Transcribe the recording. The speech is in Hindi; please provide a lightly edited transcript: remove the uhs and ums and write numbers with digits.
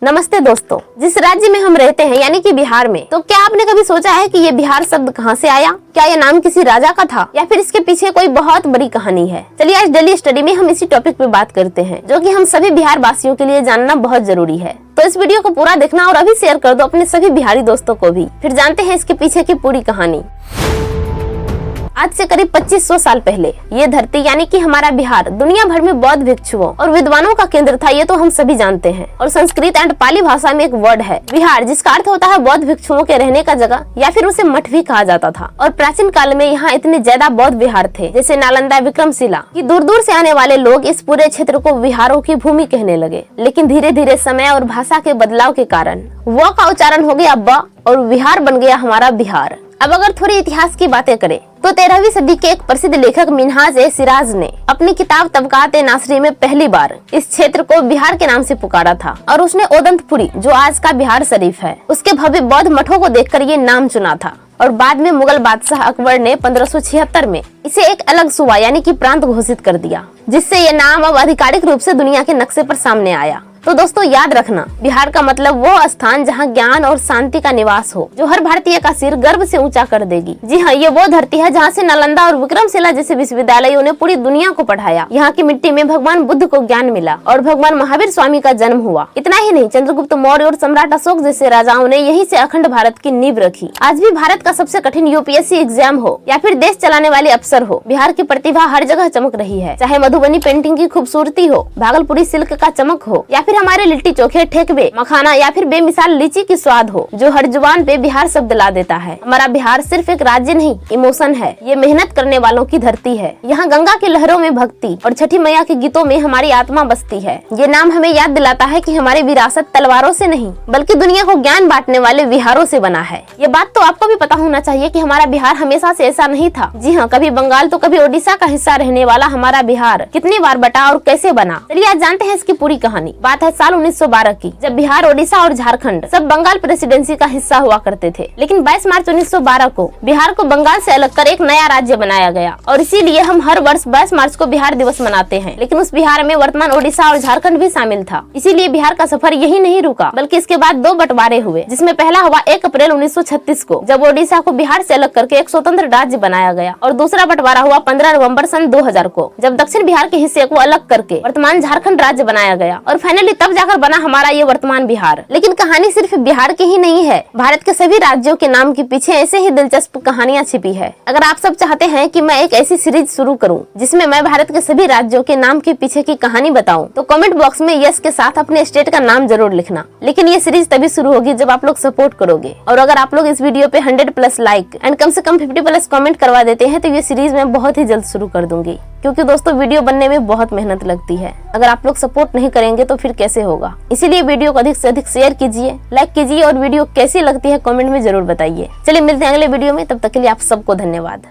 नमस्ते दोस्तों, जिस राज्य में हम रहते हैं यानी कि बिहार में, तो क्या आपने कभी सोचा है कि ये बिहार शब्द कहाँ से आया? क्या ये नाम किसी राजा का था या फिर इसके पीछे कोई बहुत बड़ी कहानी है? चलिए आज डेली स्टडी में हम इसी टॉपिक पे बात करते हैं, जो कि हम सभी बिहार वासियों के लिए जानना बहुत जरूरी है। तो इस वीडियो को पूरा देखना और अभी शेयर कर दो अपने सभी बिहारी दोस्तों को भी। फिर जानते हैं इसके पीछे की पूरी कहानी। आज से करीब 2500 साल पहले ये धरती यानी कि हमारा बिहार दुनिया भर में बौद्ध भिक्षुओं और विद्वानों का केंद्र था, ये तो हम सभी जानते हैं। और संस्कृत एंड पाली भाषा में एक वर्ड है बिहार, जिसका अर्थ होता है बौद्ध भिक्षुओं के रहने का जगह, या फिर उसे मठ भी कहा जाता था। और प्राचीन काल में यहाँ इतने ज्यादा बौद्ध विहार थे, जैसे नालंदा, विक्रमशिला, कि दूर दूर से आने वाले लोग इस पूरे क्षेत्र को विहारों की भूमि कहने लगे। लेकिन धीरे धीरे समय और भाषा के बदलाव के कारण व का उच्चारण हो गया ब और विहार बन गया हमारा बिहार। अब अगर थोड़ी इतिहास की बातें करें तो 13वीं सदी के एक प्रसिद्ध लेखक मिन्हाज-ए-सिराज ने अपनी किताब तबकात-ए-नासरी में पहली बार इस क्षेत्र को बिहार के नाम से पुकारा था। और उसने ओदंतपुरी, जो आज का बिहार शरीफ है, उसके भव्य बौद्ध मठों को देखकर ये नाम चुना था। और बाद में मुगल बादशाह अकबर ने 1576 में इसे एक अलग सूबा यानी कि प्रांत घोषित कर दिया, जिससे ये नाम अब आधिकारिक रूप से दुनिया के नक्शे पर सामने आया। तो दोस्तों याद रखना, बिहार का मतलब वो स्थान जहाँ ज्ञान और शांति का निवास हो, जो हर भारतीय का सिर गर्व से ऊंचा कर देगी। जी हाँ, ये वो धरती है जहाँ से नालंदा और विक्रमशिला जैसे विश्वविद्यालयों ने पूरी दुनिया को पढ़ाया। यहाँ की मिट्टी में भगवान बुद्ध को ज्ञान मिला और भगवान महावीर स्वामी का जन्म हुआ। इतना ही नहीं, चंद्रगुप्त मौर्य और सम्राट अशोक जैसे राजाओं ने यहीं से अखंड भारत की नींव रखी। आज भी भारत का सबसे कठिन यूपीएससी एग्जाम हो या फिर देश चलाने वाले अफसर हो, बिहार की प्रतिभा हर जगह चमक रही है। चाहे मधुबनी पेंटिंग की खूबसूरती हो, भागलपुरी सिल्क का चमक हो, या फिर हमारे लिट्टी चोखे, ठेकवे, मखाना, या फिर बेमिसाल लीची की स्वाद हो, जो हर जुबान पे बिहार शब्द ला देता है। हमारा बिहार सिर्फ एक राज्य नहीं, इमोशन है। ये मेहनत करने वालों की धरती है। यहाँ गंगा की लहरों में भक्ति और छठी मैया के गीतों में हमारी आत्मा बसती है। ये नाम हमें याद दिलाता है कि हमारी विरासत तलवारों से नहीं, बल्कि दुनिया को ज्ञान बांटने वाले विहारों से बना है। ये बात तो आपको भी पता होना चाहिए कि हमारा बिहार हमेशा से ऐसा नहीं था। जी हाँ, कभी बंगाल तो कभी ओडिशा का हिस्सा रहने वाला हमारा बिहार कितनी बार बटा और कैसे बना, चलिए आज जानते हैं इसकी पूरी कहानी। बात है साल 1912 की, जब बिहार, ओडिशा और झारखंड सब बंगाल प्रेसिडेंसी का हिस्सा हुआ करते थे। लेकिन 22 मार्च 1912 को बिहार को बंगाल से अलग कर एक नया राज्य बनाया गया, और इसीलिए हम हर वर्ष 22 मार्च को बिहार दिवस मनाते हैं। लेकिन उस बिहार में वर्तमान ओडिशा और झारखंड भी शामिल था। इसीलिए बिहार का सफर यही नहीं रुका, बल्कि इसके बाद दो बंटवारे हुए, जिसमें पहला हुआ 1 अप्रैल 1936 को, जब ओडिशा को बिहार से अलग करके एक स्वतंत्र राज्य बनाया गया। और दूसरा बंटवारा हुआ 15 नवंबर सन 2000 को, जब दक्षिण बिहार के हिस्से को अलग करके वर्तमान झारखंड राज्य बनाया गया। और फाइनली तब जाकर बना हमारा ये वर्तमान बिहार। लेकिन कहानी सिर्फ बिहार की ही नहीं है, भारत के सभी राज्यों के नाम के पीछे ऐसे ही दिलचस्प कहानियां छिपी है। अगर आप सब चाहते हैं कि मैं एक ऐसी सीरीज शुरू करूं जिसमें मैं भारत के सभी राज्यों के नाम के पीछे की कहानी बताऊं, तो कमेंट बॉक्स में यस के साथ अपने स्टेट का नाम जरूर लिखना। लेकिन ये सीरीज तभी शुरू होगी जब आप लोग सपोर्ट करोगे। और अगर आप लोग इस वीडियो पे 100+ लाइक एंड कम से कम 50+ कमेंट करवा देते हैं, तो ये सीरीज मैं बहुत ही जल्द शुरू कर दूंगी। क्योंकि दोस्तों वीडियो बनने में बहुत मेहनत लगती है। अगर आप लोग सपोर्ट नहीं करेंगे तो फिर कैसे होगा। इसीलिए वीडियो को अधिक से अधिक शेयर कीजिए, लाइक कीजिए, और वीडियो कैसी लगती है कमेंट में जरूर बताइए। चलिए मिलते हैं अगले वीडियो में, तब तक के लिए आप सबको धन्यवाद।